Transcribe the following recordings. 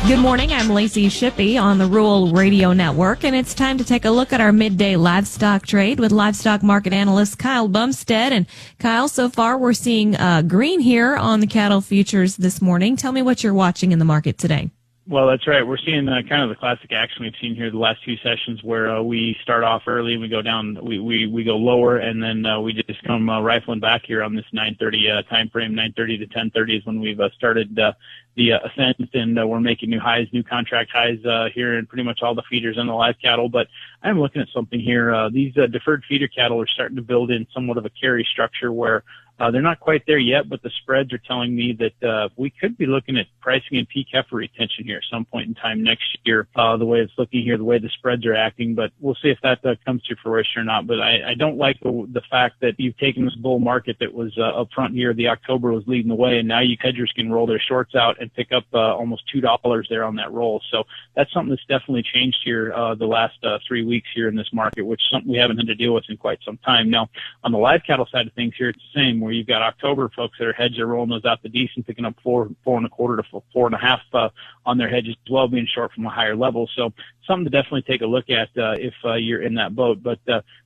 Good morning, I'm Lacey Shippey on the Rural Radio Network, and it's time to take a look at our midday livestock trade with livestock market analyst Kyle Bumsted. And Kyle, so far we're seeing green here on the cattle futures this morning. Tell me what you're watching in the market today. Well, that's right. We're seeing kind of the classic action we've seen here the last few sessions where we start off early and we go down, we go lower, and then we just come rifling back here on this 9:30 time frame. 9:30 to 10:30 is when we've started the ascent, and we're making new highs, new contract highs here in pretty much all the feeders and the live cattle. But I'm looking at something here. These deferred feeder cattle are starting to build in somewhat of a carry structure where they're not quite there yet, but the spreads are telling me that we could be looking at pricing and peak heifer retention here at some point in time next year, the way it's looking here, the way the spreads are acting. But we'll see if that comes to fruition or not. But I don't like the fact that you've taken this bull market that was up front here. The October was leading the way, and now you hedgers can roll their shorts out and pick up almost $2 there on that roll. So that's something that's definitely changed here the last 3 weeks here in this market, which is something we haven't had to deal with in quite some time. Now, on the live cattle side of things here, it's the same, where you've got October folks that are hedged, are rolling those out the decent, picking up 4.25 to 4.5 on their hedges as well, being short from a higher level. So something to definitely take a look at if you're in that boat. But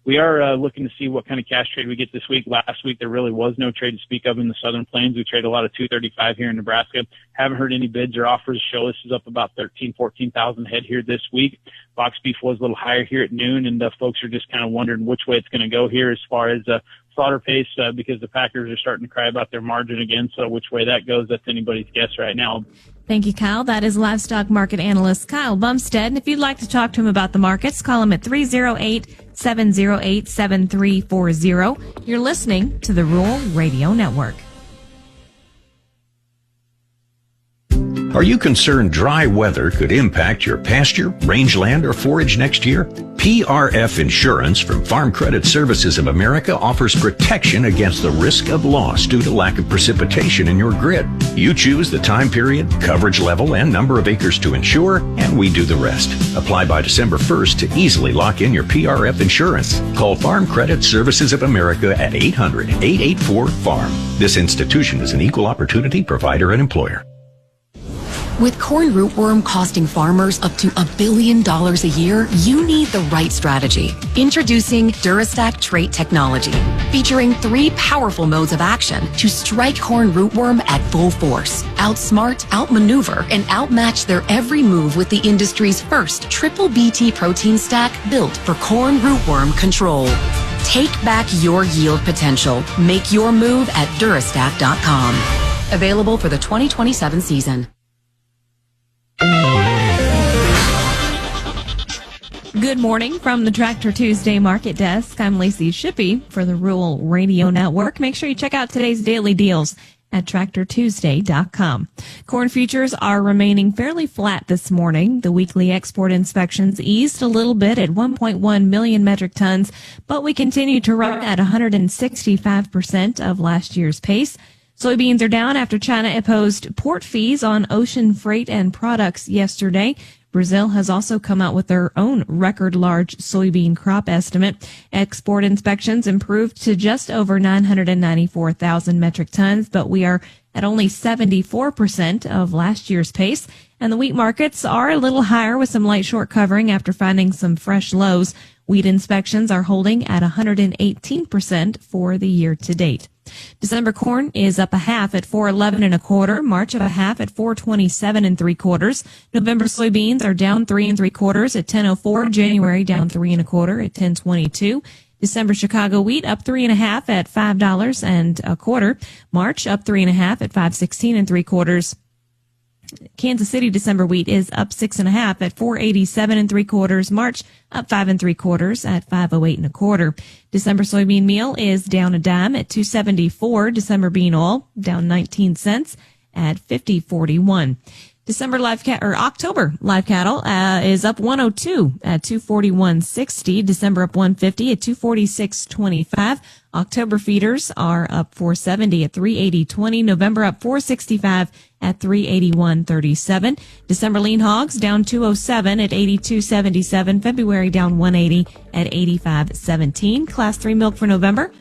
we are looking to see what kind of cash trade we get this week. Last week there really was no trade to speak of in the Southern Plains. We traded a lot of 235 here in Nebraska. Haven't heard any bids or offers show this is up about 14,000 head here this week. Box beef was a little higher here at noon, and folks are just kind of wondering which way it's going to go here as far as slaughter pace because the packers are starting to cry about their margin again. So which way that goes, that's anybody's guess right now. Thank you, Kyle. That is livestock market analyst Kyle Bumsted. And if you'd like to talk to him about the markets, call him at 308-708-7340. You're listening to the Rural Radio Network. Are you concerned dry weather could impact your pasture, rangeland, or forage next year? PRF Insurance from Farm Credit Services of America offers protection against the risk of loss due to lack of precipitation in your grid. You choose the time period, coverage level, and number of acres to insure, and we do the rest. Apply by December 1st to easily lock in your PRF insurance. Call Farm Credit Services of America at 800-884-FARM. This institution is an equal opportunity provider and employer. With corn rootworm costing farmers up to $1 billion a year, you need the right strategy. Introducing Durastack trait technology, featuring 3 powerful modes of action to strike corn rootworm at full force, outsmart, outmaneuver, and outmatch their every move with the industry's first triple BT protein stack built for corn rootworm control. Take back your yield potential. Make your move at Durastack.com. Available for the 2027 season. Good morning from the Tractor Tuesday Market Desk. I'm Lacey Shippey for the Rural Radio Network. Make sure you check out today's daily deals at TractorTuesday.com. Corn futures are remaining fairly flat this morning. The weekly export inspections eased a little bit at 1.1 million metric tons, but we continue to run at 165% of last year's pace. Soybeans are down after China imposed port fees on ocean freight and products yesterday. Brazil has also come out with their own record large soybean crop estimate. Export inspections improved to just over 994,000 metric tons, but we are at only 74% of last year's pace. And the wheat markets are a little higher with some light short covering after finding some fresh lows. Wheat inspections are holding at 118% for the year to date. December corn is up a half at 4.11 1/4. March up a half at 4.27 3/4. November soybeans are down 3 3/4 at 10.04. January down 3 1/4 at 10.22. December Chicago wheat up 3 1/2 at $5 1/4. March up 3 1/2 at 5.16 3/4. Kansas City December wheat is up 6 1/2 at 4.87 3/4. March up 5 3/4 at 5.08 1/4. December soybean meal is down a dime at 2.74. December bean oil down 19 cents at 50.41. October live cattle is up 102 at 241.60. December up 150 at 246.25. October feeders are up 470 at 380.20. November up 465 at 381.37. December lean hogs down 207 at 82.77. February down 180 at 85.17. Class 3 milk for November